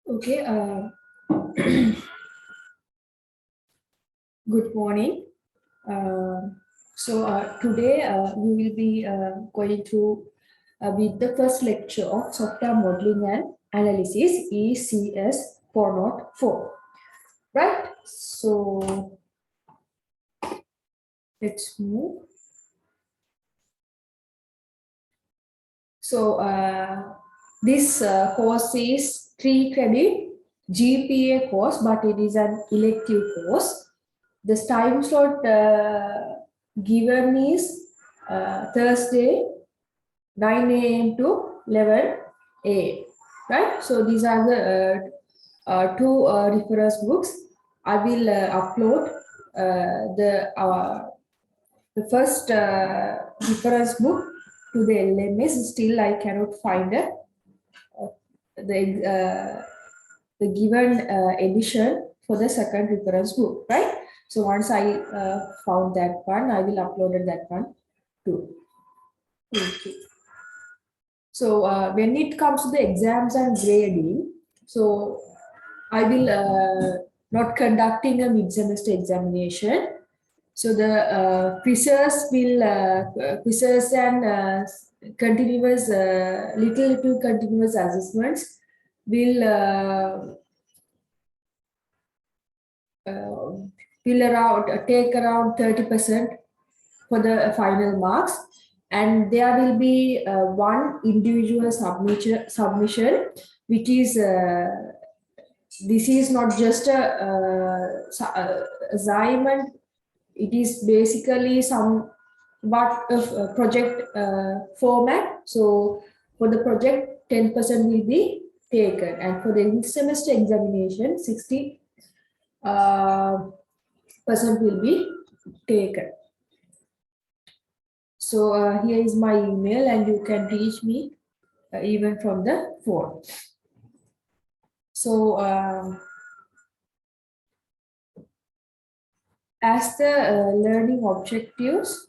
Okay, good morning. Today we will be going through with the first lecture of software modeling and analysis ECS 404. Right? So let's move. So this course is 3 credit GPA course, but it is an elective course. The time slot given is Thursday 9 a.m. to 11 a.m. Right? So these are the two reference books. I will upload the first reference book to the LMS. Still, I cannot find the the given edition for the second reference book, right? So once I found that one, I will upload that one too. Okay. So when it comes to the exams and grading, so I will not conducting a mid-semester examination. So the quizzes and continuous little continuous assessments will take around 30% for the final marks, and there will be one individual submission which is this is not just a assignment. It is basically some what of project format. So for the project 10% will be taken, and for the semester examination 60 percent will be taken. So here is my email, and you can reach me even from the phone. So as the learning objectives,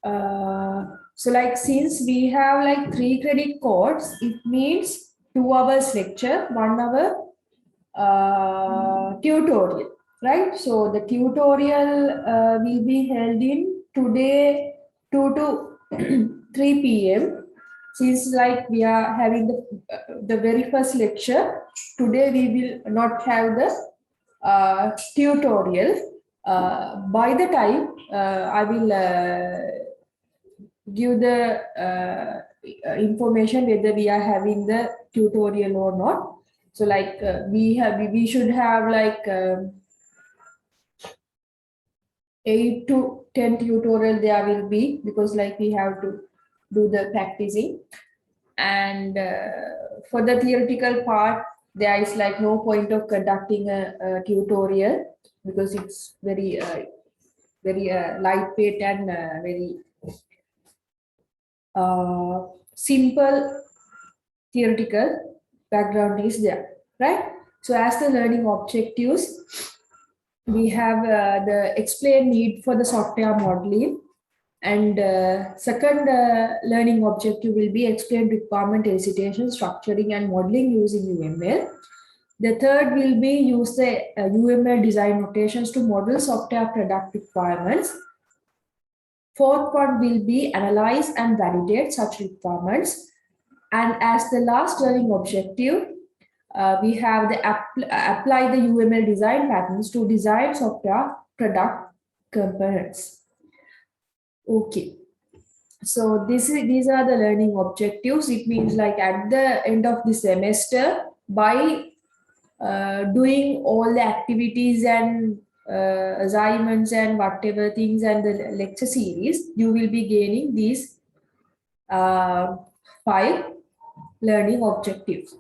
so like since we have like 3 credit codes, it means 2 hours lecture, 1 hour tutorial, right? So the tutorial will be held in today 2 to 3 p.m. Since like we are having the very first lecture, today we will not have the tutorial. By the time I will give the information whether we are having the tutorial or not. So like we should have like 8 to 10 tutorial there will be, because like we have to do the practicing, and for the theoretical part there is like no point of conducting a tutorial, because it's very lightweight and very simple theoretical background is there, right? So as the learning objectives, we have the explain need for the software modeling, and second learning objective will be explain requirement elicitation, structuring and modeling using UML. The third will be use the UML design notations to model software product requirements. Fourth one will be analyze and validate such requirements. And as the last learning objective, we have the apply the UML design patterns to design software product components. Okay. So these are the learning objectives. It means like at the end of the semester, by doing all the activities and assignments and whatever things and the lecture series, you will be gaining these 5 learning objectives.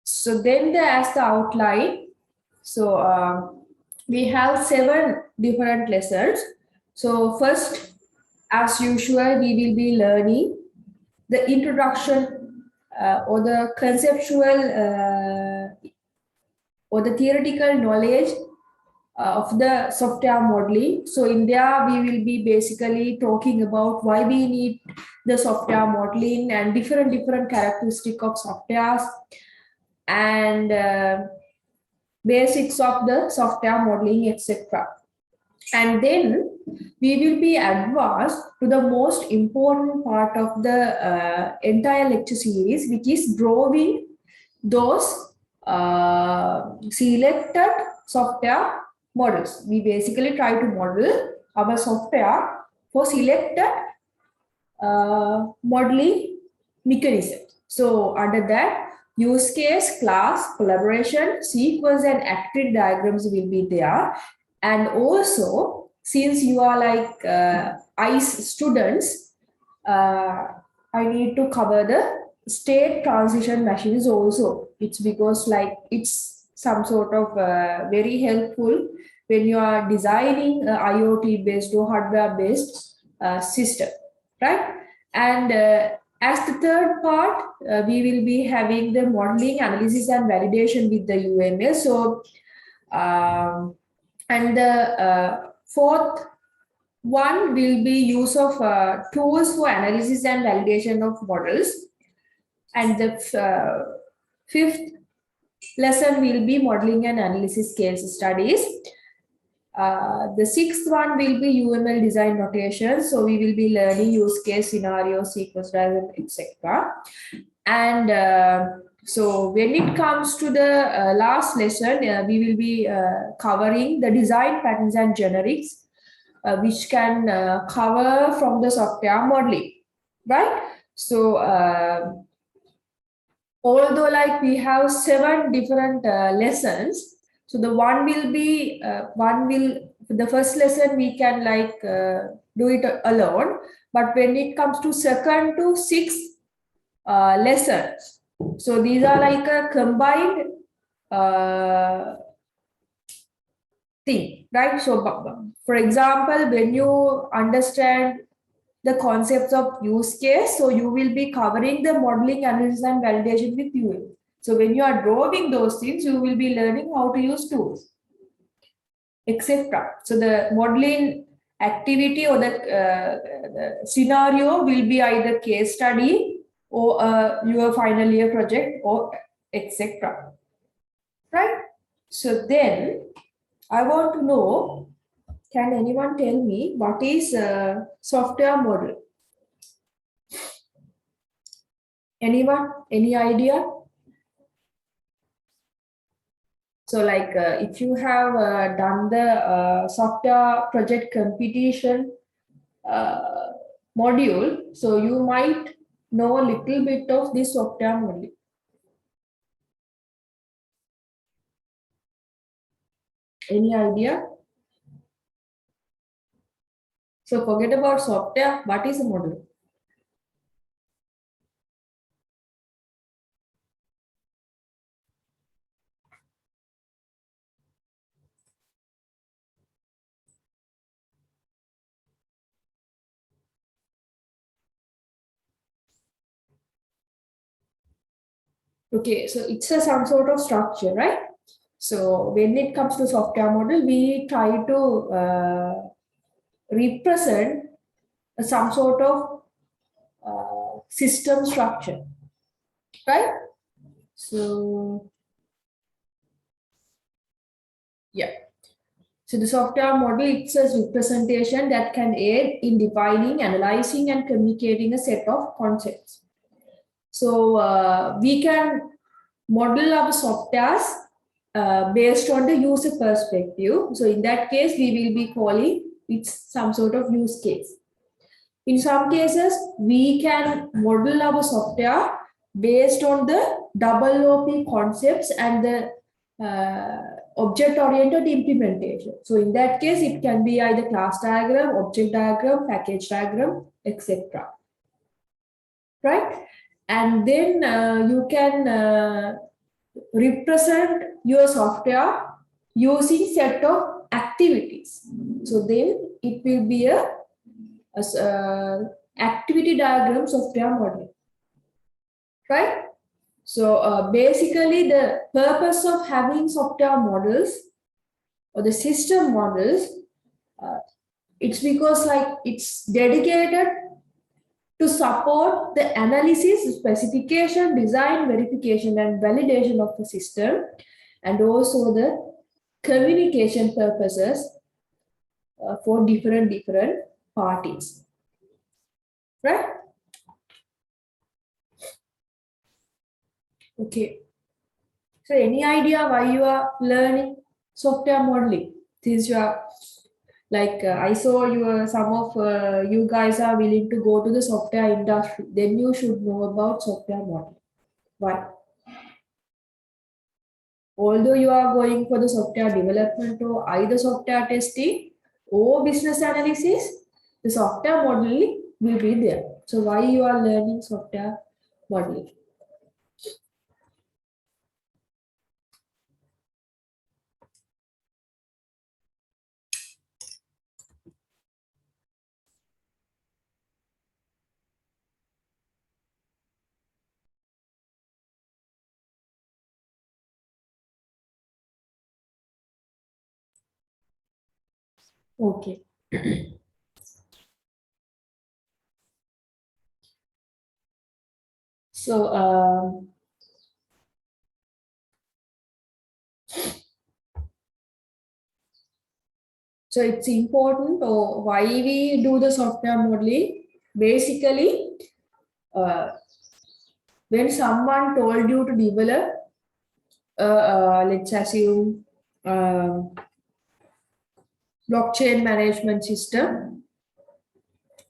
So then as the outline, so we have 7 different lessons. So first, as usual, we will be learning the introduction or the conceptual or the theoretical knowledge of the software modeling. So in there, we will be basically talking about why we need the software modeling and different characteristics of softwares and basics of the software modeling, etc. And then we will be advanced to the most important part of the entire lecture series, which is drawing those selected software models. We basically try to model our software for selected modeling mechanism. So under that, use case, class, collaboration, sequence, and activity diagrams will be there. And also, since you are like ICE students, I need to cover the state transition machines also. It's because like it's some sort of very helpful when you are designing IoT based or hardware based system, right? And as the third part, we will be having the modeling, analysis, and validation with the UML. So, and the fourth one will be use of tools for analysis and validation of models. And the fifth lesson will be modeling and analysis case studies. The sixth one will be UML design notation. So we will be learning use case, scenario, sequence diagram, etc. And so when it comes to the last lesson, we will be covering the design patterns and generics, which can cover from the software modeling, right? So although like we have 7 different lessons, so the the first lesson we can like do it alone, but when it comes to second to sixth lessons, so these are like a combined thing, right? So for example, when you understand the concepts of use case, so you will be covering the modeling, analysis, and validation with UML. So when you are drawing those things, you will be learning how to use tools, etc. So the modeling activity or the scenario will be either case study or your final year project or etc. Right? So then I want to know, can anyone tell me what is a software model? Anyone? Any idea? So like if you have done the software project competition module, so you might know a little bit of this software module. Any idea? So forget about software. What is a model? Okay, so it's some sort of structure, right? So when it comes to software model, we try to represent some sort of system structure, right? So yeah. So the software model, it's a representation that can aid in defining, analyzing, and communicating a set of concepts. So we can model our softwares based on the user perspective. So in that case, we will be calling it some sort of use case. In some cases, we can model our software based on the double OP concepts and the object-oriented implementation. So in that case, it can be either class diagram, object diagram, package diagram, etc. Right? And then you can represent your software using set of activities. So then it will be a activity diagram software model, right? So basically the purpose of having software models or the system models, it's because like it's dedicated to support the analysis, specification, design, verification, and validation of the system, and also the communication purposes for different parties, right? Okay. So any idea why you are learning software modeling? Since you are like I saw some of you guys are willing to go to the software industry, then you should know about software modeling. Why? Although you are going for the software development or either software testing or business analysis, the software modeling will be there. So why you are learning software modeling? Okay. So so it's important, or why we do the software modeling. Basically, when someone told you to develop, let's assume, blockchain management system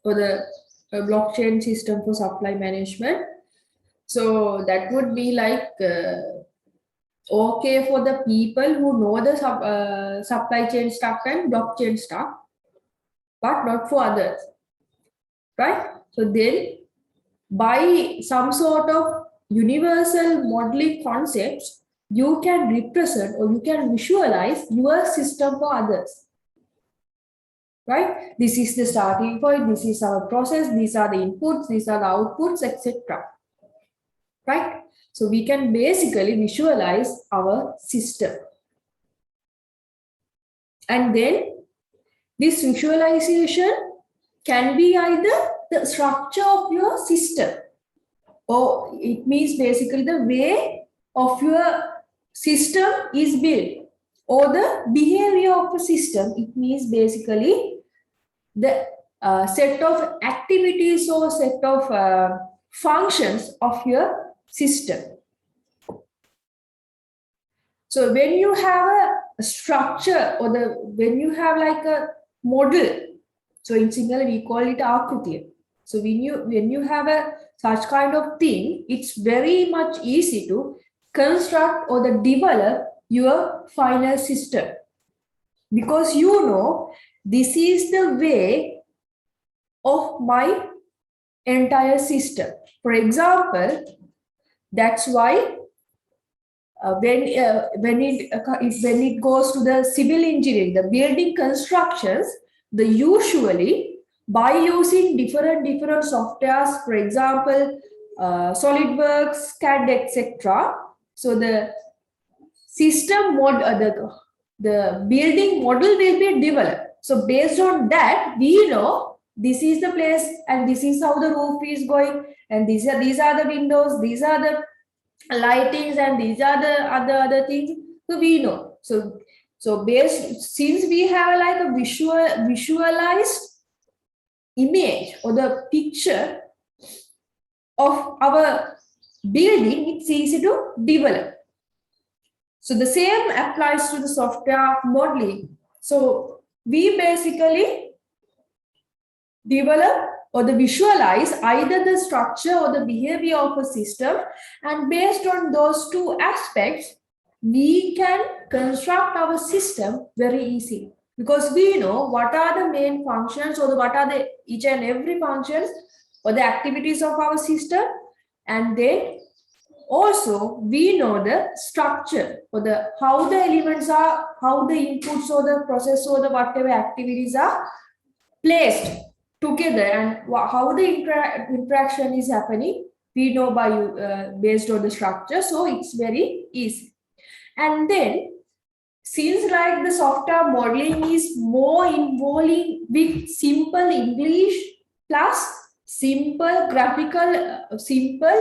or the blockchain system for supply management. So that would be like okay for the people who know the supply chain stuff and blockchain stuff, but not for others, right? So then by some sort of universal modeling concepts, you can represent or you can visualize your system for others, right? This is the starting point, this is our process, these are the inputs, these are the outputs, etc. Right? So we can basically visualize our system. And then this visualization can be either the structure of your system, or it means basically the way of your system is built, or the behavior of a system. It means basically the set of activities or set of functions of your system. So when you have a structure, or when you have like a model, so in Sinhala we call it Akrutiya. So when you have a such kind of thing, it's very much easy to construct or develop your final system, because you know this is the way of my entire system. For example, that's why when it goes to the civil engineering, the building constructions, the usually by using different softwares, for example, SolidWorks, CAD, etc. So the system the building model will be developed. So based on that, we know this is the place and this is how the roof is going, and these are the windows, these are the lightings, and these are the other things. So we know. So based, since we have like a visualized image or the picture of our building, it's easy to develop. So the same applies to the software modeling. So we basically develop or visualize either the structure or the behavior of a system, and based on those two aspects, we can construct our system very easily, because we know what are the main functions, or what are the each and every functions or the activities of our system, and then also we know the structure or how the elements are, how the inputs or the process or the whatever activities are placed together, and how the interaction is happening. We know by based on the structure, so it's very easy. And then since like the software modeling is more involving with simple English plus simple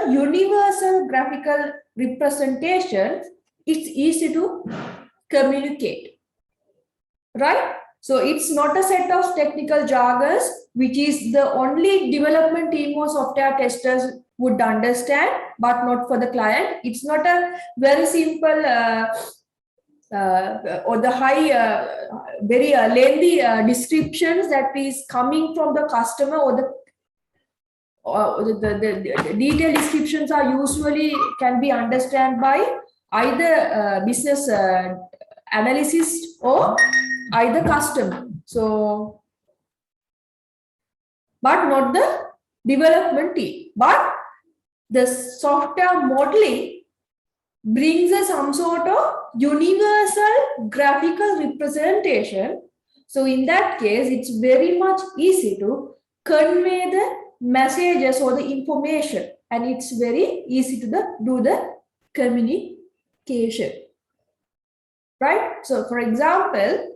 universal graphical representation, it's easy to communicate, right? So it's not a set of technical jargons, which is the only development team or software testers would understand, but not for the client. It's not a very simple or the high, very lengthy descriptions that is coming from the customer, or the detailed descriptions are usually can be understood by either business analyst or either customer. So, but not the development team. But the software modeling brings us some sort of universal graphical representation. So in that case, it's very much easy to convey the messages or the information, and it's very easy to do the communication, right? So for example,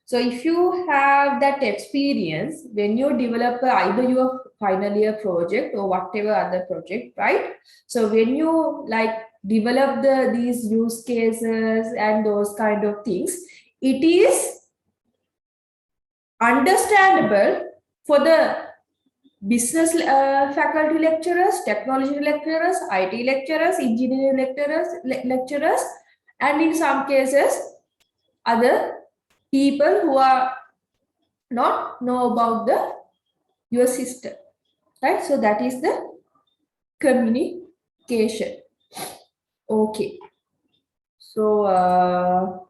so if you have that experience when you develop either your final year project or whatever other project, right? So when you like develop these use cases and those kind of things, it is understandable for the business faculty lecturers, technology lecturers, IT lecturers, engineering lecturers, and in some cases, other people who are not know about your system, right? So that is the communication. Okay. So